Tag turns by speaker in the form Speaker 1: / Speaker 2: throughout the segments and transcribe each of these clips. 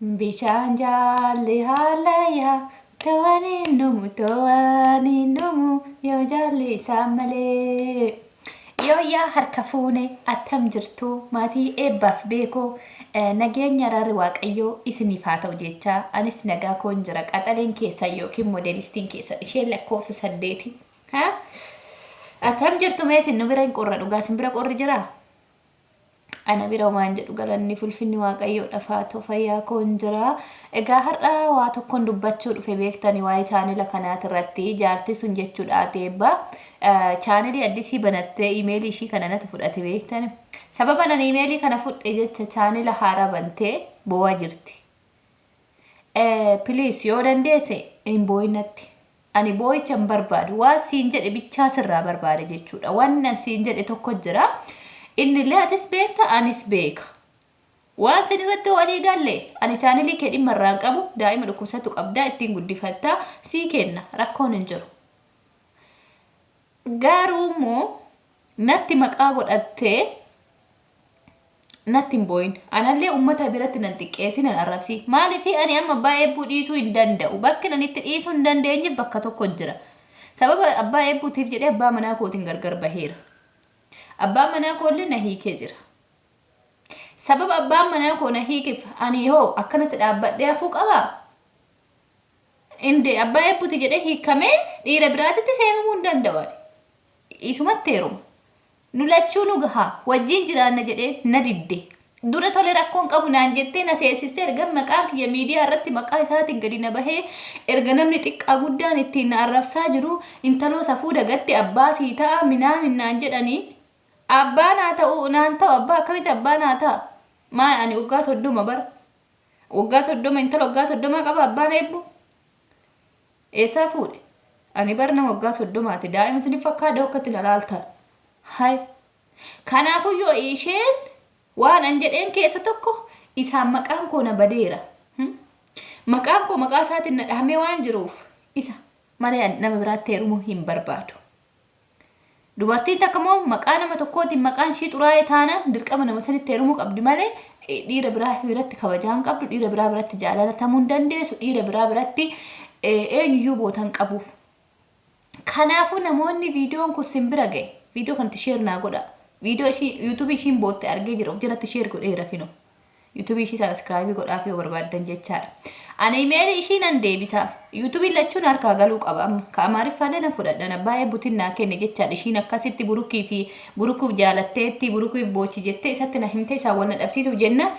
Speaker 1: Bishaan jaalli haalaya tawani numu yoo jaalli isaa malee. Yoo yaa harka fuune attam jirtu maatii eebbaaf beekoo nageenya rarri waaqayyoo isiniif haa ta'u jechaa anis nagaa koon jira qaxaleen keessa yookiin modelistiin keessa isheen lakkoofsa 8 attam jirtu mee isin nu bira hin qorra dhugaa isin bira qorri jiraa? Ana bira waan jedhu galanni fulfinni waaqayyoo dhafaa ta'u fayyaa koon jira. Egaa har'a waa tokkoon dubbachuu dhufe beektanii waa'ee chaanela kanaati irratti jaartii sun jechuudha teebba. Chaanelii addisii banattee iimeelii ishii kana natu fudhate beektani. Sababa nan iimeelii kana fudhe jecha chaanela haaraa bantee bo'aa jirti. Please yoo dandeesse hin boo'inatti. Ani boo'icha hin barbaadu. Waan siin jedhe bichaa sirraa barbaade jechuudha. Waan siin jedhe tokko jira. Inni illee atis beekta anis beeka. Waan sin irratti walii galle ani chaanelii kee dhimma irraan qabu daa'ima dhukkubsatu qabdaa ittiin guddifattaa sii kenna rakkoon hin jiru. Garuu immoo natti maqaa godhattee natti hin boo'in. Anallee uummata biratti nan xiqqeessi nan arrabsi. Maaliif ani amma abbaa eebbuu dhiisuu hin danda'u. Bakki nan itti dhiisuu hin dandeenye bakka tokko jira. Sababa abbaa eebbuutiif jedhee abbaa manaa kootiin gargar baheera. Abbaan manaa koo illee na hiikee jira. Sababa abbaan manaa koo na hiikeef ani hoo akkanatti dhaabbadhee hafuu qabaa? Inde abbaa eebbuuti jedhee hiikamee dhiira biraatitti seenamuu hin danda'u. Isumatti heeruma. Nu lachuu nu gahaa wajjin jiraanna jedhee na didde. Dura tole rakkoon qabu naan jettee na seessistee erga maqaan kiyya miidiyaa irratti maqaa isaatiin gadi na bahee erga namni xiqqaa guddaan ittiin na arrabsaa jiru intaloo safuu dagatti abbaa sii ta'a minaan jedhanii. Abbaan haa ta'u naan ta'u abbaa akkamitti abbaan haa ta'a? Maa ani waggaa 30 bara. Waggaa 30 intala waggaa 30 qaba abbaan eebbu. Eessaa fuudhe? Ani bara nama waggaa 30ti daa'ima isin fakkaata akkatti na laaltan. Hai. Kanaafuu yoo isheen waan an jedheen keessa tokko isaan maqaan koo na badeera. Maqaan koo maqaa isaatiin na dhahamee waan jiruuf isa malee nama biraatti heerumuu hin barbaadu. Dubartiin takka immoo maqaa nama tokkootiin maqaan ishii xuraa'ee taanaan dirqama nama sanitti heerumuu qabdi malee dhiira biraa biratti kabajaa hin qabdu, dhiira biraa biratti jaalatamuu hin dandeessu, dhiira biraa biratti eenyuyyuu boota hin qabuuf. Kanaafuu namoonni viidiyoon kun sin bira ga'e. Viidiyoo kanatti sheer naa godha. Viidiyoo ishii yuutuubii ishiin bootte argee jira of jalatti sheer godheera fino. YouTube ishii subscribe godhaaf yoo barbaaddan jechaadha. Ani imeeli ishii nan deebisaaf. YouTube lachuun harkaa galuu qaba amma. Ka Amaariffaallee nan fudhadhan abbaa eebbuutiin naa kenne jechaadha. Ishiin akkasitti burukii fi burukuuf jaalatteetti burukuuf boochi jettee isatti na himte isaan wal na dhabsiisuuf jenna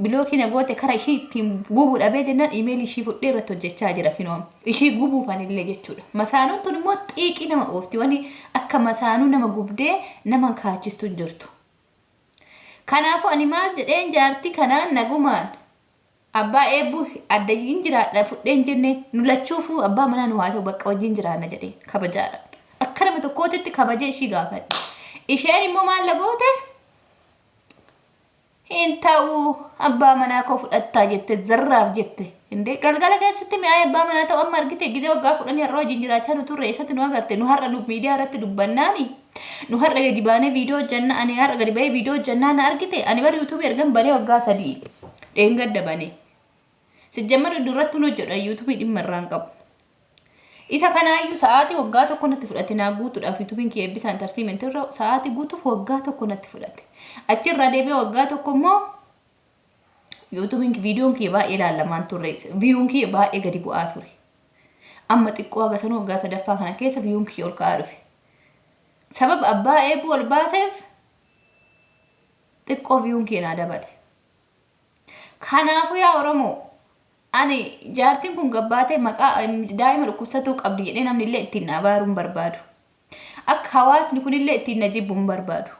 Speaker 1: bilookii na goote kara ishii ittiin gubuu dhabee jennaan imeeli ishii fudhee irratti hojjechaa jira finoom. Ishii gubuufanillee jechuudha. Masaanuun tun immoo xiiqii nama oofti. Wani akka masaanuu nama gubdee nama kaachistu hin jirtu. Kanaafuu ani maal jedheen jaartii kanaan nagumaan abbaa eebbuu addayyiin jiraadha fudheen jennee nu lachuufuu abbaa manaa nu haa ta'u bakka wajjin jiraanna jedheen kabajaadha. Akka nama tokkootitti kabajee ishii gaafadhe. Isheen immoo maal lagoote? Hin ta'u abbaa manaa koo fudhattaa jette zarraaf jette. Indee galgala keessatti mi'aa abbaa manaa ta'u amma argite gizee waggaa 10 har'a wajjin jiraachaa nu turre eessatti nu agarte nu har'a nu miidiyaa irratti dubbannaani. Nu har'a gadi baanee viidiyoo hojjannaa ani har'a gadi bahee viidiyoo hojjannaa na argite ani bara yuutuubii ergan baree waggaa 3 dheengadda banee. Sijjammar duratti nu hojjedha yuutuubii dhimma irraan qabu. Isa kanaayyuu sa'aatii waggaa tokko natti fudhate naa guutuudhaaf yuutuubiin kee eebbisaan tartiimentii irra sa'aatii guutuuf waggaa tokko natti fudhate. Achirraa deebi'ee waggaa tokko immoo yuutuubiin viidiyoon kee baay'ee ilaalamaan turre viyuun kee baay'ee gadi bu'aa ture. Amma xiqqoo haga sanuu waggaa 3ffaa kana keessa viyuun kee ol ka'aa dhufe. Sababa abbaa eebbuu ol baaseef xiqqoo viyuun kee naa dabale. Kanaafuu yaa Oromoo ani jaartiin kun gabbaatee maqaa daa'ima dhukkubsatuu qabdi jedhee namni illee ittiin na abaaruu hin barbaadu. Akka hawaasni kunillee ittiin na jibbu hin barbaadu.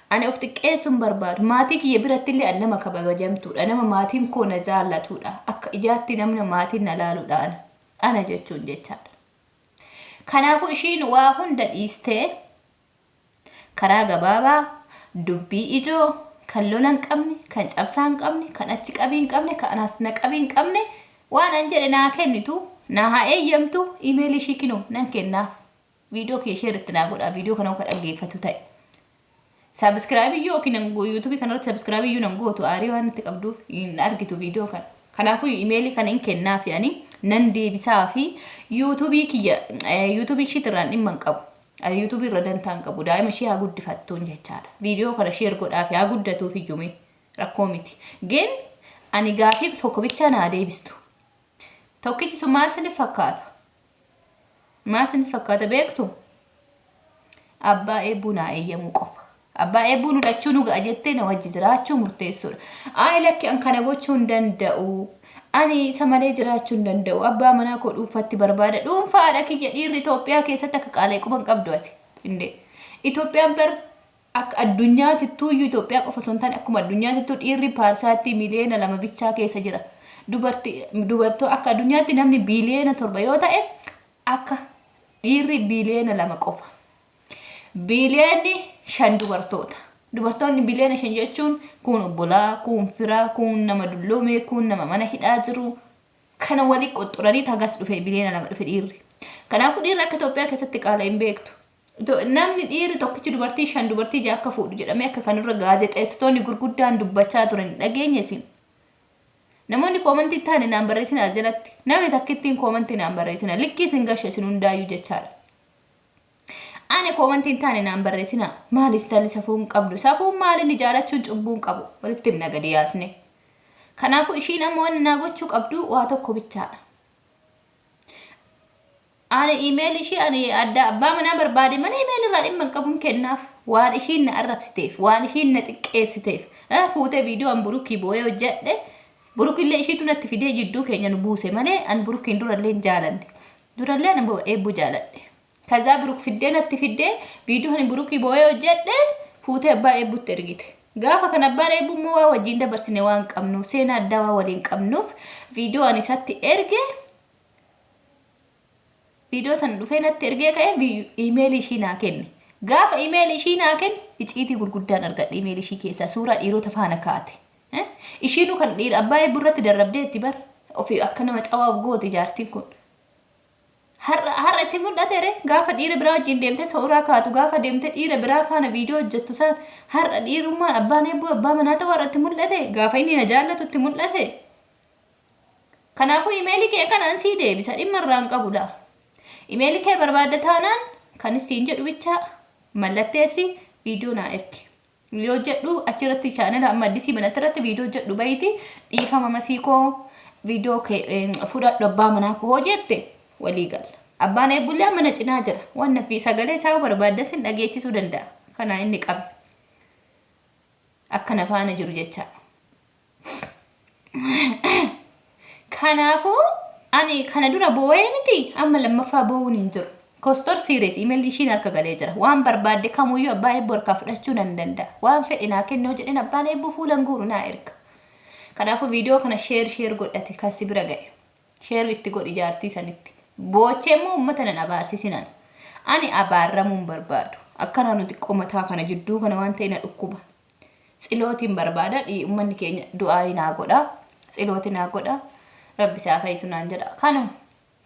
Speaker 1: Ani of xiqqeessuu hin barbaadu. Maatii kiyya biratti illee nama kabajamtuudha. Nama maatiin koo na jaallatudha. Akka ijaatti namni maatiin na laaluudha ana jechuun jechaadha. Kanaafuu ishiin waa hunda dhiistee karaa gabaabaa dubbii ijoo kan lola hin qabne kan cabsaa hin qabne kan achi qabii hin qabne kan as na qabii hin qabne waan an jedhe naa kennitu naa haa eeyyamtu imeelii ishii kinoo nan kennaaf viidiyoo kee share itti naa godhaa viidiyoo kana akka dhaggeeffatu ta'e. Subscribe iyyuu yookiin YouTube kanarratti subscribe iyyuu nan gootu aarii waan itti qabduuf hin argitu viidiyoo kana. Kanaafuu emailii kana hin kennaaf yaani nan deebisaa fi YouTube kiyya YouTube shiitirraan dhimma hin qabu. YouTube irra dantaan qabu. Daa'ima ishee haa guddifattuun jechaadha. Viidiyoo kana share godhaaf haa guddatuuf iyyume rakkoo miti. Gen ani gaafii tokko bicha naa deebistu. Tokkichi sun maal sinif fakkaata? Maal sinif fakkaata beektu? Abbaa eebbuu naa eeyyamuu qofa. Abbaa eebbuu nu lachuu nu ga'a jettee na wajji jiraachuu murteessuudha. Lakki an kana gochuu hin danda'u. Ani isa malee jiraachuu hin danda'u. Abbaa manaa koo dhuunfatti barbaada. Dhuunfaadha kiyya dhiirri Itoophiyaa keessatti akka qaalee quban qabdu ati. Inde Itoophiyaan bar akka addunyaatittuu iyyuu Itoophiyaa qofa osoo hin taane akkuma addunyaatittuu dhiirri paarsaatti miliyoona 2 bichaa keessa jira. Dubartoo akka addunyaatti namni biliyoona 7 yoo ta'e akka dhiirri biliyoona 2 qofa. Biliyoonni 5 dubartoota. Dubartoonni biliyoona 5 jechuun kun obbolaa, kun firaa, kun nama dulloome, kun nama mana hidhaa jiru. Kana walii qoxxuranii tagas dhufe biliyoona 2 dhufe dhiirri. Kanaafuu dhiirri akka Itoophiyaa keessatti qaala hin beektu. Namni dhiirri tokkichi dubartii 5 dubartii 6 akka fuudhu jedhamee akka kanarra gaazexeessitoonni gurguddaan dubbachaa turan dhageenya isin. Namoonni koomantii taane naan barreessina jalatti. Namni takkittiin koomantii naan barreessina. Likkii isin gashe isin hundaayyuu jechaadha. Ani koomantiin taane naan barreessina. Maalis talli safuun qabdu. Safuun maalin ijaarachuun cubbuun qabu. Walitti himna gadi yaasne. Kanaafuu ishiin amma waan naa gochuu qabdu waa tokko bichaadha. Ani email ishii ani adda abbaa manaa barbaade mana email irraa dhimma hin qabuun kennaaf. Waan ishiin na arrabsiteef, waan ishiin na xiqqeessiteef. Fuutee viidiyoo an burukii boo'ee hojjedhe. Burukillee ishiitu natti fidee jidduu keenya nu buuse malee an burukiin durallee hin jaalanne. Durallee an eebbuu jaaladhe. Kazaa buruk fiddee natti fidee viidiyoo ani burukii boo'ee hojjedhe fuutee abbaa eebbuutti ergite. Gaafa kan abbaan eebbuu immoo waa wajjin dabarsine waan qabnuuf seenaa addaa waa waliin qabnuuf viidiyoo ani isatti erge viidiyoo sana dhufee natti ergee ka'ee email ishii naa kenne. Gaafa email ishii naa kenne icciitii gurguddaan argadhe email ishii keessaa suuraa dhiirota faana kaate. Ishiinu kan dhiira abbaa eebbuu irratti darrabdee itti bar ofii akka nama cawaaf goote jaartiin kun. Har'a itti mul'ateere gaafa dhiira biraa wajjin deemtee suuraa kaatu gaafa deemtee dhiira biraa faana viidiyoo hojjettu san har'a dhiirummaan abbaan eebbuu abbaa manaa ta'uu har'a itti mul'ate gaafa inni na jaallatu itti mul'ate. Kanaafuu emailii kee kanaan sii deebisa dhimma irraan qabudha. Emailii kee barbaadda taanaan kan isiin jedhu bicha mallatteessi viidiyoo naa ergi. Video jedhu achirratti channel amma addisii banattirratti video jedhu bayiti dhiifama masiikoo video fudhadhu abbaa manaa koo jette walii galla. Abbaan eebbullee mana cinaa jira. Waan nafi sagalee isaa barbaaddas hin dhageechisuu danda'a. Kana inni qabe. Akka nafaana jiru jecha. Kanaafuu ani kana dura boo'ee miti amma lammaffaa boo'uun hin jiru. Kostor series email ishiin harka galee jira. Waan barbaadde kamuyyuu abbaa eebbuu harkaa fudhachuu nan danda'a. Waan fedhe naa kennuu jedheen abbaan eebbuu fuulan guuru naa erga. Kanaafuu viidiyoo kana share godhate kasi bira ga'e. Share itti godhi jaartii sanitti. Boochee immoo uummata nan abaarsisinaan. Ani abaarramuun barbaadu. Akkana nuti qomataa kana jidduu kana waan ta'e na dhukkuba. Tsilootiin barbaada uummanni keenya du'aa naa godha. Tsilooti naa godha. Rabbi isaa fayyisu naan jedha.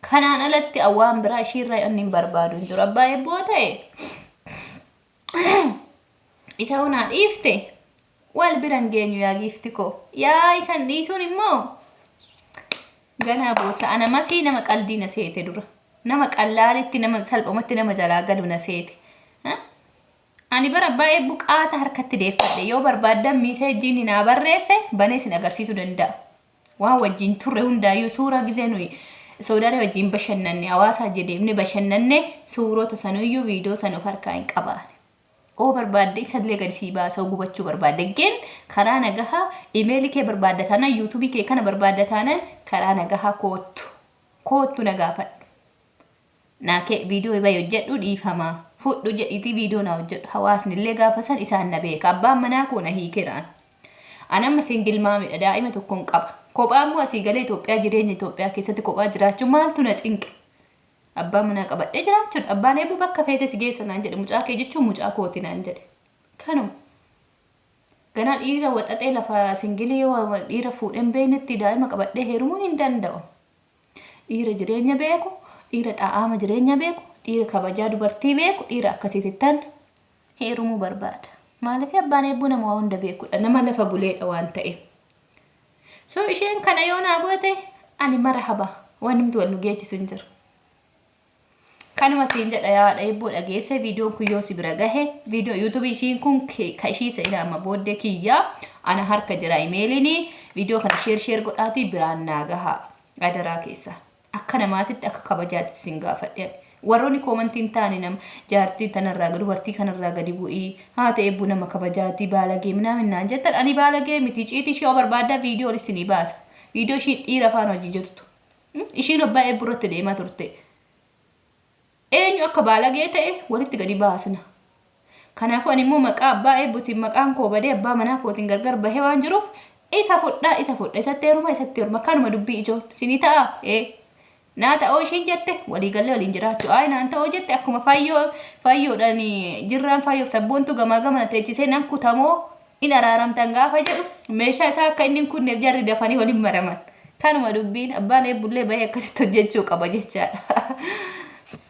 Speaker 1: Kanaan alatti awwaan biraa ishiirraa inni hin barbaadu hin jiru. Abbaa eebboo ta'e isa hunaa dhiifte wal biran geenyu yaa giifti koo. Yaa isan dhiisuun immoo ganaa boossa ana masii nama qalbii na seete dura. Nama qallaalitti nama salphumatti nama jalaa galu na seete. Ani bara abbaa eebbuu qaata harkatti deeffadhe yoo barbaaddan miiseejiin naa barreesse banee sin agarsiisuu danda'a. Waan wajjin turre hundaayyuu suura gizee nuyi. Soodara wajjin bashannanne hawaasaa jedheemne bashannanne suurota sanuyyuu viidiyoo sana of harkaa hin qabaane. Oo barbaadde isallee gadi sii baasa gubachuu barbaadde gen karaa nagahaa emailii kee barbaadda taanaan yuutuubii kee kana barbaadda taanaan karaa nagahaa koottu nagaafadhu. Naakee viidiyoo baay'ee hojjedhu dhiifamaa fudhu jedhiitii viidiyoo naa hojjedhu hawaasni illee gaafa san isaan na beeka abbaan manaa koo na hiikiraan. Anamma singilmaamidha daa'ima tokkoon qaba. Kophaan moo asii galee Itoophiyaa jireenya Itoophiyaa keessatti kophaa jiraachuu maaltu na cinqe? Abbaan manaa qabadhee jiraachuudha. Abbaan eebbuu bakka feete si geessa naan jedhe. Mucaa kee jechuun mucaa kooti naan jedhe. Kanuma. Ganaa dhiira waxaxee lafa singilii dhiira fuudheen beeknetti daa'ima qabadhee heerumuun hin danda'u. Dhiira jireenya beeku, dhiira xaa'aama jireenya beeku, dhiira kabajaa dubartii beeku, dhiira akkasiitittan heerumuu barbaada. Maaliif abbaan eebbuu nama waa hunda beekudha. Nama lafa buleedha waan ta'eef. So isheen kana yoo naa goote ani marhaba wanni wal nu geechisu hin jiru. Kanuma siin jedha yaadha eebboo dhageesse viidiyoon kun yoo si bira gahe viidiyoo yuutuubii ishiin kun ka ishii isa amma booddee kiyyaa ana harka jira imeelini viidiyoo kana sheer godhaatii biraan naa gaha adaraa keessa akka namaatitti akka kabajaatti sin gaafadhe warroonni koomantiin taane nama jaartii tanarraa gadi dubartii kanarraa gadi bu'ii haa ta'e eebbuu nama kabajaatii baalagee minaan jettan ani baalagee miti ciitii ishee barbaaddaa viidiyoo isinii baasa viidiyoo ishii dhiira afaan hojii jirtu ishiin abbaa eebbuu irratti deemaa turte. Eenyu akka baalagee ta'e walitti gadi baasna. Kanaafuu ani immoo maqaa abbaa eebbuutiin maqaan koo badee abbaa manaa kootiin gargar bahee waan jiruuf isa fudhaa isatti heeruma kanuma dubbii ijoon sinii ta'a naa ta'oo ishiin jette waliigallee waliin jiraachuu naan ta'oo jette akkuma fayyoodhaan jirraan fayyoof sabboontu gamaa gamana teechisee nan kutamoo in araaramtan gaafa jedhu meeshaa isaa akka inni kunneef jarri dafanii waliin maraman kanuma dubbiin abbaan eebbullee bahee akkasitti hojjechuu qaba jechaadha.